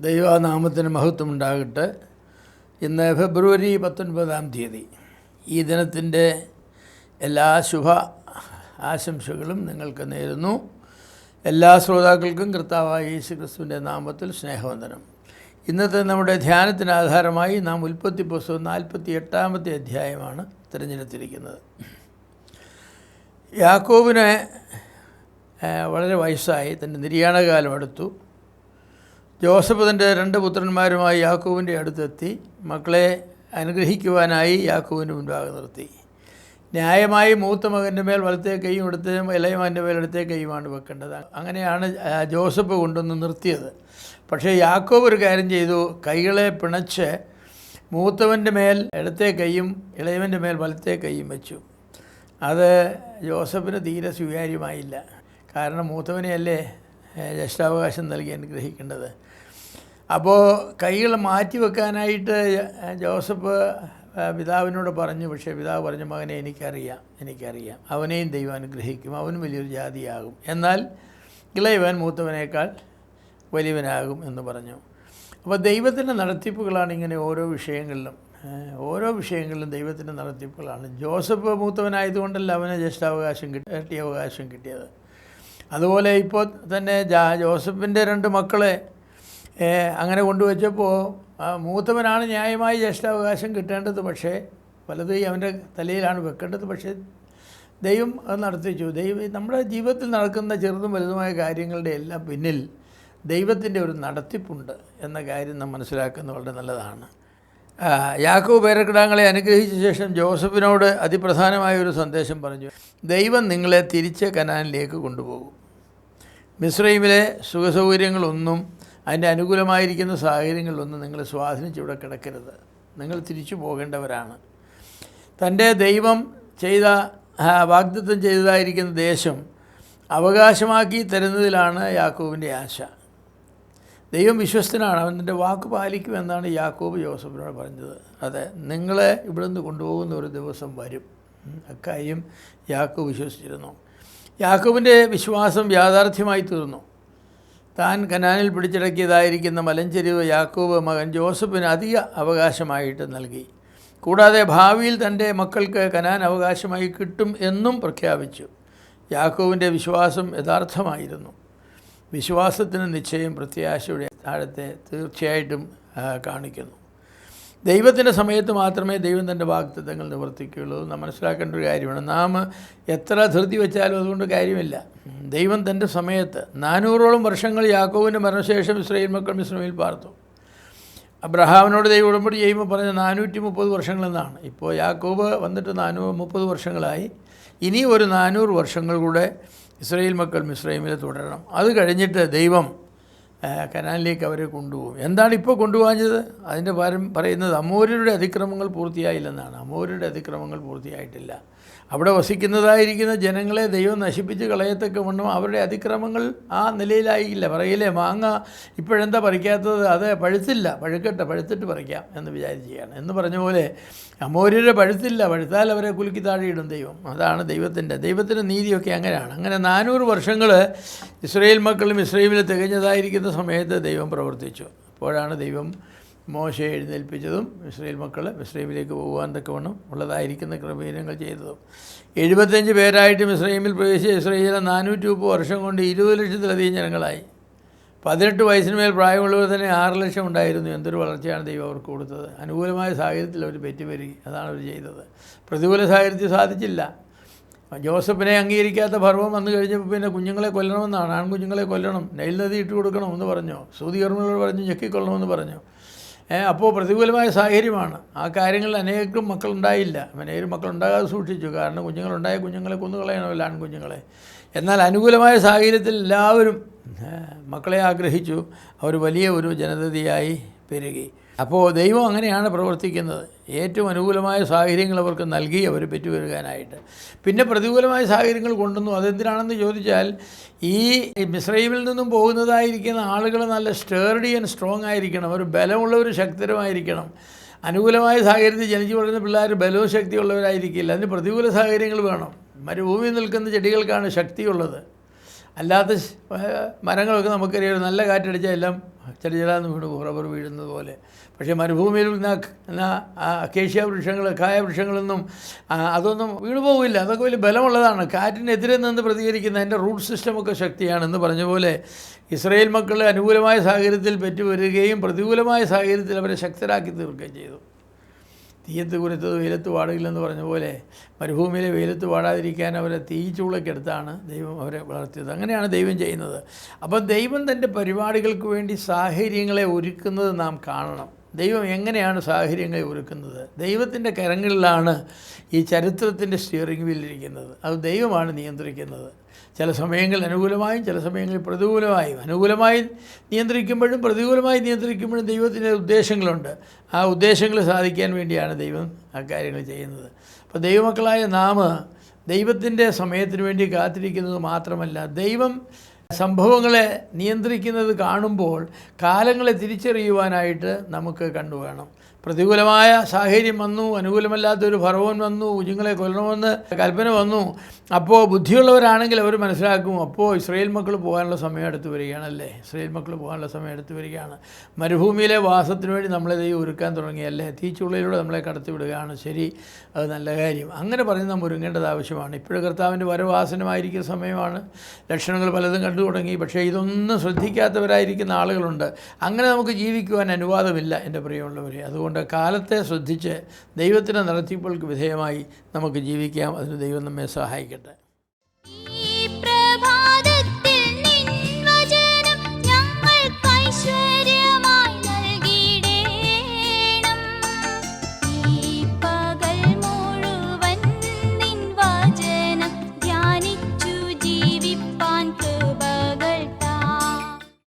ദൈവനാമത്തിന് മഹത്വം ഉണ്ടാകട്ടെ. ഇന്ന് ഫെബ്രുവരി 19 ഈ ദിനത്തിൻ്റെ എല്ലാ ശുഭ ആശംസകളും നിങ്ങൾക്ക് നേരുന്നു. എല്ലാ ശ്രോതാക്കൾക്കും കർത്താവായ യേശുക്രിസ്തുവിൻ്റെ നാമത്തിൽ സ്നേഹവന്ദനം. ഇന്നത്തെ നമ്മുടെ ധ്യാനത്തിന് ആധാരമായി നാം ഉൽപ്പത്തി പുസ്തകം 48-ാമത്തെ അധ്യായമാണ് തിരഞ്ഞെടുത്തിരിക്കുന്നത്. യാക്കോബിന് വളരെ വയസ്സായി, തൻ്റെ നിര്യാണകാലം അടുത്തു. ജോസഫ് തൻ്റെ 2 പുത്രന്മാരുമായി യാക്കോബിൻ്റെ അടുത്തെത്തി. മക്കളെ അനുഗ്രഹിക്കുവാനായി യാക്കോബിന് മുൻപാകെ നിർത്തി. ന്യായമായി മൂത്ത മകൻ്റെ മേൽ വലത്തേ കൈയും എടുത്ത് ഇളയ മകൻ്റെ മേൽ ഇടത്തേ കൈയുമാണ് വെക്കേണ്ടത്. അങ്ങനെയാണ് ജോസഫ് കൊണ്ടുവന്ന് നിർത്തിയത്. പക്ഷേ യാക്കോബ് ഒരു കാര്യം ചെയ്തു. കൈകളെ പിണച്ച് മൂത്തവൻ്റെ മേൽ ഇടത്തേ കൈയും ഇളയവൻ്റെ മേൽ വലത്തേ കൈയും വെച്ചു. അത് ജോസഫിന് തീരെ സ്വീകാര്യമായില്ല. കാരണം മൂത്തവനെയല്ലേ ജ്യേഷ്ഠാവകാശം നൽകി അനുഗ്രഹിക്കേണ്ടത്. അപ്പോൾ കൈകൾ മാറ്റി വെക്കാനായിട്ട് ജോസഫ് പിതാവിനോട് പറഞ്ഞു. പക്ഷേ പിതാവ് പറഞ്ഞു, മകനെ എനിക്കറിയാം അവനെയും ദൈവം അനുഗ്രഹിക്കും, അവനും വലിയൊരു ജാതിയാകും, എന്നാൽ ഇളയവൻ മൂത്തവനേക്കാൾ വലിയവനാകും എന്ന് പറഞ്ഞു. അപ്പോൾ ദൈവത്തിൻ്റെ നടത്തിപ്പുകളാണ് ഇങ്ങനെ ഓരോ വിഷയങ്ങളിലും ദൈവത്തിൻ്റെ നടത്തിപ്പുകളാണ്. ജോസഫ് മൂത്തവനായതുകൊണ്ടല്ല അവന് ജ്യേഷ്ഠാവകാശം അവകാശം കിട്ടിയത്. അതുപോലെ ഇപ്പോൾ തന്നെ ജോസഫിൻ്റെ 2 മക്കളെ അങ്ങനെ കൊണ്ടുവച്ചപ്പോൾ മൂത്തവനാണ് ന്യായമായി ജ്യേഷ്ഠാവകാശം കിട്ടേണ്ടത്. പക്ഷേ വലത് അവൻ്റെ തലയിലാണ് വെക്കേണ്ടത്. പക്ഷേ ദൈവം അത് നടത്തിച്ചു. നമ്മുടെ ജീവിതത്തിൽ നടക്കുന്ന ചെറുതും വലുതുമായ കാര്യങ്ങളുടെ എല്ലാം പിന്നിൽ ദൈവത്തിൻ്റെ ഒരു നടത്തിപ്പുണ്ട് എന്ന കാര്യം നാം മനസ്സിലാക്കുന്നത് വളരെ നല്ലതാണ്. യാക്കോബ് പേരക്കിടാങ്ങളെ അനുഗ്രഹിച്ച ശേഷം ജോസഫിനോട് അതിപ്രധാനമായ ഒരു സന്ദേശം പറഞ്ഞു. ദൈവം നിങ്ങളെ തിരിച്ച് കനാനിലേക്ക് കൊണ്ടുപോകും. മിസ്രൈമിലെ സുഖസൗകര്യങ്ങളൊന്നും അതിൻ്റെ അനുകൂലമായിരിക്കുന്ന സാഹചര്യങ്ങളിലൊന്നും നിങ്ങൾ സ്വാധീനിച്ച് ഇവിടെ കിടക്കരുത്. നിങ്ങൾ തിരിച്ചു പോകേണ്ടവരാണ്. തൻ്റെ ദൈവം വാഗ്ദത്തം ചെയ്തതായിരിക്കുന്ന ദേശം അവകാശമാക്കി തരുന്നതിലാണ് യാക്കോബിൻ്റെ ആശ. ദൈവം വിശ്വസ്തനാണ്, അവൻ്റെ വാക്ക് പാലിക്കുമെന്നാണ് യാക്കോബ് ജോസഫിനോട് പറഞ്ഞത്. അതെ, നിങ്ങളെ ഇവിടെ നിന്ന് കൊണ്ടുപോകുന്ന ഒരു ദിവസം വരും. അക്കാര്യം യാക്കോബ് വിശ്വസിച്ചിരുന്നു. യാക്കോബിൻ്റെ വിശ്വാസം യാഥാർത്ഥ്യമായി തീർന്നു. താൻ കനാനിൽ പിടിച്ചടക്കിയതായിരിക്കുന്ന മലഞ്ചെരിവ് യാക്കോബ് മകൻ ജോസഫിന് അധിക അവകാശമായിട്ട് നൽകി. കൂടാതെ ഭാവിയിൽ തൻ്റെ മക്കൾക്ക് കനാൻ അവകാശമായി കിട്ടും എന്നും പ്രഖ്യാപിച്ചു. യാക്കോബിൻ്റെ വിശ്വാസം യഥാർത്ഥമായിരുന്നു. വിശ്വാസത്തിന് നിശ്ചയം പ്രത്യാശയുടെ താഴത്തെ തീർച്ചയായിട്ടും കാണിക്കുന്നു. ദൈവത്തിൻ്റെ സമയത്ത് മാത്രമേ ദൈവം തൻ്റെ വാഗ്ദത്തങ്ങൾ നിവർത്തിക്കുകയുള്ളൂ. നാം മനസ്സിലാക്കേണ്ട ഒരു കാര്യമാണ്. നാം എത്ര ധൃതി വെച്ചാലും അതുകൊണ്ട് കാര്യമില്ല. ദൈവം തൻ്റെ സമയത്ത് 400ഓളം വർഷങ്ങൾ യാക്കോബിൻ്റെ മരണശേഷം ഇസ്രായേൽ മക്കൾ മിസ്രൈമിൽ പാർത്തു. അബ്രഹാമിനോട് ദൈവം ഉടമ്പടി ചെയ്യുമ്പോൾ പറഞ്ഞ 430 വർഷങ്ങളെന്നാണ്. ഇപ്പോൾ യാക്കോബ് വന്നിട്ട് 430 വർഷങ്ങളായി. ഇനി ഒരു 400 വർഷങ്ങൾ കൂടെ ഇസ്രായേൽ മക്കൾ മിസ്രൈമിൽ തുടരണം. അത് കഴിഞ്ഞിട്ട് ദൈവം കനാനിലേക്ക് അവരെ കൊണ്ടുപോകും. എന്താണ് ഇപ്പോൾ കൊണ്ടുപോകാഞ്ഞത്? അതിൻ്റെ പറയുന്നത് അമോര്യരുടെ അതിക്രമങ്ങൾ പൂർത്തിയായില്ലെന്നാണ്. അമോര്യരുടെ അതിക്രമങ്ങൾ പൂർത്തിയായിട്ടില്ല. അവിടെ വസിക്കുന്നതായിരിക്കുന്ന ജനങ്ങളെ ദൈവം നശിപ്പിച്ച് കളയത്തക്കവണ്ണം അവരുടെ അതിക്രമങ്ങൾ ആ നിലയിലായില്ല. പറയില്ലേ, മാങ്ങ ഇപ്പോഴെന്താ പറിക്കാത്തത്? അത് പഴുത്തിട്ട് പറിക്കാം എന്ന് വിചാരിക്കുകയാണ്. എന്ന് പറഞ്ഞ പോലെ അമോര്യരെ പഴുത്താൽ അവരെ കുലുക്കി താഴെയിടും ദൈവം. അതാണ് ദൈവത്തിൻ്റെ നീതിയൊക്കെ അങ്ങനെയാണ്. അങ്ങനെ 400 വർഷങ്ങൾ ഇസ്രായേൽ മക്കളും ഇസ്രായേലിൽ തികഞ്ഞതായിരിക്കുന്ന സമയത്ത് ദൈവം പ്രവർത്തിച്ചു. അപ്പോഴാണ് ദൈവം മോശയെ എഴുന്നേൽപ്പിച്ചതും ഇസ്രായേൽ മക്കൾ മിസ്രൈമിലേക്ക് പോകുവാൻ തക്കവണ്ണം ഉള്ളതായിരിക്കുന്ന ക്രമീകരണങ്ങൾ ചെയ്തതും. 75 പേരായിട്ട് മിസ്രൈമിൽ പ്രവേശിച്ച ഇസ്രായേലിലെ 430 വർഷം കൊണ്ട് 20 ലക്ഷത്തിലധികം ജനങ്ങളായി. 18 വയസ്സിന് മേൽ പ്രായമുള്ളവർ തന്നെ 6 ലക്ഷം ഉണ്ടായിരുന്നു. എന്തൊരു വളർച്ചയാണ് ദൈവം അവർക്ക് കൊടുത്തത്. അനുകൂലമായ സാഹചര്യത്തിൽ അവർ പെറ്റുപെരുകി. അതാണ് അവർ ചെയ്തത്. പ്രതികൂല സാഹചര്യത്തിൽ സാധിച്ചില്ല. ജോസഫിനെ അംഗീകരിക്കാത്ത ഭർവം വന്നു കഴിഞ്ഞപ്പോൾ പിന്നെ കുഞ്ഞുങ്ങളെ കൊല്ലണമെന്നാണ്. ആൺകുഞ്ഞുങ്ങളെ കൊല്ലണം, നൈൽ നദി ഇട്ട് കൊടുക്കണമെന്ന് പറഞ്ഞു. സൂതികർമ്മങ്ങളോട് പറഞ്ഞു ഞെക്കിക്കൊള്ളണമെന്ന് പറഞ്ഞു. അപ്പോൾ പ്രതികൂലമായ സാഹചര്യമാണ്. ആ കാര്യങ്ങളിൽ അനേകം മക്കളുണ്ടായില്ല. അനേകം മക്കളുണ്ടാകാതെ സൂക്ഷിച്ചു. കാരണം കുഞ്ഞുങ്ങളെ കൊന്നുകളയണമല്ലോ, ആൺകുഞ്ഞുങ്ങളെ. എന്നാൽ അനുകൂലമായ സാഹചര്യത്തിൽ എല്ലാവരും മക്കളെ ആഗ്രഹിച്ചു. അവർ വലിയ ഒരു ജനതയായി പെരുകി. അപ്പോൾ ദൈവം അങ്ങനെയാണ് പ്രവർത്തിക്കുന്നത്. ഏറ്റവും അനുകൂലമായ സാഹചര്യങ്ങൾ അവർക്ക് നൽകി അവർ പെറ്റുവരുവാനായിട്ട്. പിന്നെ പ്രതികൂലമായ സാഹചര്യങ്ങൾ കൊണ്ടുവന്നു. അതെന്തിനാണെന്ന് ചോദിച്ചാൽ, ഈ മിസ്രൈമിൽ നിന്നും പോകുന്നതായിരിക്കുന്ന ആളുകൾ നല്ല സ്റ്റേർഡി ആൻഡ് സ്ട്രോങ് ആയിരിക്കണം. അവർ ബലമുള്ളവർ, ശക്തരുമായിരിക്കണം. അനുകൂലമായ സാഹചര്യത്തിൽ ജനിച്ചു വളരുന്ന പിള്ളേർ ബലവും ശക്തിയുള്ളവരായിരിക്കില്ല. അതിന് പ്രതികൂല സാഹചര്യങ്ങൾ വേണം. മരുഭൂമിയിൽ നിൽക്കുന്ന ചെടികൾക്കാണ് ശക്തിയുള്ളത്. അല്ലാത്ത മരങ്ങളൊക്കെ നമുക്കറിയാം, നല്ല കാറ്റടിച്ചാൽ എല്ലാം ചെടിചെടാന്ന് വീണ് റബ്ബർ വീഴുന്നത് പോലെ. പക്ഷേ മരുഭൂമിയിൽ അക്കേഷ്യ വൃക്ഷങ്ങൾ, കായ വൃക്ഷങ്ങളൊന്നും അതൊന്നും വീണു പോകില്ല. അതൊക്കെ വലിയ ബലമുള്ളതാണ്. കാറ്റിനെതിരെ നിന്ന് പ്രതികരിക്കുന്ന അതിൻ്റെ റൂട്ട് സിസ്റ്റമൊക്കെ ശക്തിയാണെന്ന് പറഞ്ഞ പോലെ ഇസ്രായേൽ മക്കൾ അനുകൂലമായ സാഹചര്യത്തിൽ പെറ്റുവരികയും പ്രതികൂലമായ സാഹചര്യത്തിൽ അവരെ ശക്തരാക്കി തീർക്കുകയും ചെയ്തു. തീയത്ത് കുരുത്തത് വെയിലത്ത് വാടില്ലെന്ന് പറഞ്ഞ പോലെ മരുഭൂമിയിലെ വെയിലത്ത് വാടാതിരിക്കാൻ അവരെ തീച്ചൂളക്കെടുത്താണ് ദൈവം അവരെ വളർത്തിയത്. അങ്ങനെയാണ് ദൈവം ചെയ്യുന്നത്. അപ്പം ദൈവം തൻ്റെ പരിപാടികൾക്ക് വേണ്ടി സാഹചര്യങ്ങളെ ഒരുക്കുന്നത് നാം കാണണം. ദൈവം എങ്ങനെയാണ് സാഹചര്യങ്ങളെ ഒരുക്കുന്നത്? ദൈവത്തിൻ്റെ കരങ്ങളിലാണ് ഈ ചരിത്രത്തിൻ്റെ സ്റ്റിയറിംഗ് വീലിരിക്കുന്നത്. അത് ദൈവമാണ് നിയന്ത്രിക്കുന്നത്. ചില സമയങ്ങളിൽ അനുകൂലമായും ചില സമയങ്ങളിൽ പ്രതികൂലമായും. അനുകൂലമായി നിയന്ത്രിക്കുമ്പോഴും പ്രതികൂലമായി നിയന്ത്രിക്കുമ്പോഴും ദൈവത്തിൻ്റെ ഉദ്ദേശങ്ങളുണ്ട്. ആ ഉദ്ദേശങ്ങൾ സാധിക്കാൻ വേണ്ടിയാണ് ദൈവം ആ കാര്യങ്ങൾ ചെയ്യുന്നത്. അപ്പോൾ ദൈവമക്കളായ നാം ദൈവത്തിൻ്റെ സമയത്തിന് വേണ്ടി കാത്തിരിക്കുന്നത് മാത്രമല്ല, ദൈവം സംഭവങ്ങളെ നിയന്ത്രിക്കുന്നത് കാണുമ്പോൾ കാലങ്ങളെ തിരിച്ചറിയുവാനായിട്ട് നമുക്ക് കണ്ടുവേണം. പ്രതികൂലമായ സാഹചര്യം വന്നു, അനുകൂലമല്ലാത്തൊരു ഫറവോൻ വന്നു, കുഞ്ഞുങ്ങളെ കൊല്ലണമെന്ന് കൽപ്പന വന്നു. അപ്പോൾ ബുദ്ധിയുള്ളവരാണെങ്കിൽ അവർ മനസ്സിലാക്കും, അപ്പോൾ ഇസ്രായേൽ മക്കൾ പോകാനുള്ള സമയം അടുത്ത് വരികയാണല്ലേ, ഇസ്രായേൽ മക്കൾ പോകാനുള്ള സമയം അടുത്ത് വരികയാണ്. മരുഭൂമിയിലെ വാസത്തിന് വേണ്ടി നമ്മളെ ദൈവം ഒരുക്കാൻ തുടങ്ങിയല്ലേ, തീച്ചുള്ളിലൂടെ നമ്മളെ കടത്തിവിടുകയാണ്. ശരി, അത് നല്ല കാര്യം. അങ്ങനെ പറഞ്ഞ് നാം ഒരുങ്ങേണ്ടത് ആവശ്യമാണ്. ഇപ്പോഴും കർത്താവിൻ്റെ വരവാസനമായിരിക്കുന്ന സമയമാണ്. ലക്ഷണങ്ങൾ പലതും കണ്ടു തുടങ്ങി. പക്ഷേ ഇതൊന്നും ശ്രദ്ധിക്കാത്തവരായിരിക്കുന്ന ആളുകളുണ്ട്. അങ്ങനെ നമുക്ക് ജീവിക്കുവാൻ അനുവാദമില്ല എൻ്റെ പ്രിയമുള്ളവരെ. അതുകൊണ്ട് കാലത്തെ ശ്രദ്ധിച്ച് ദൈവത്തിൻ്റെ നടത്തിപ്പുകൾക്ക് വിധേയമായി നമുക്ക് ജീവിക്കാം. അതിന് ദൈവം നമ്മെ സഹായിക്കട്ടെ.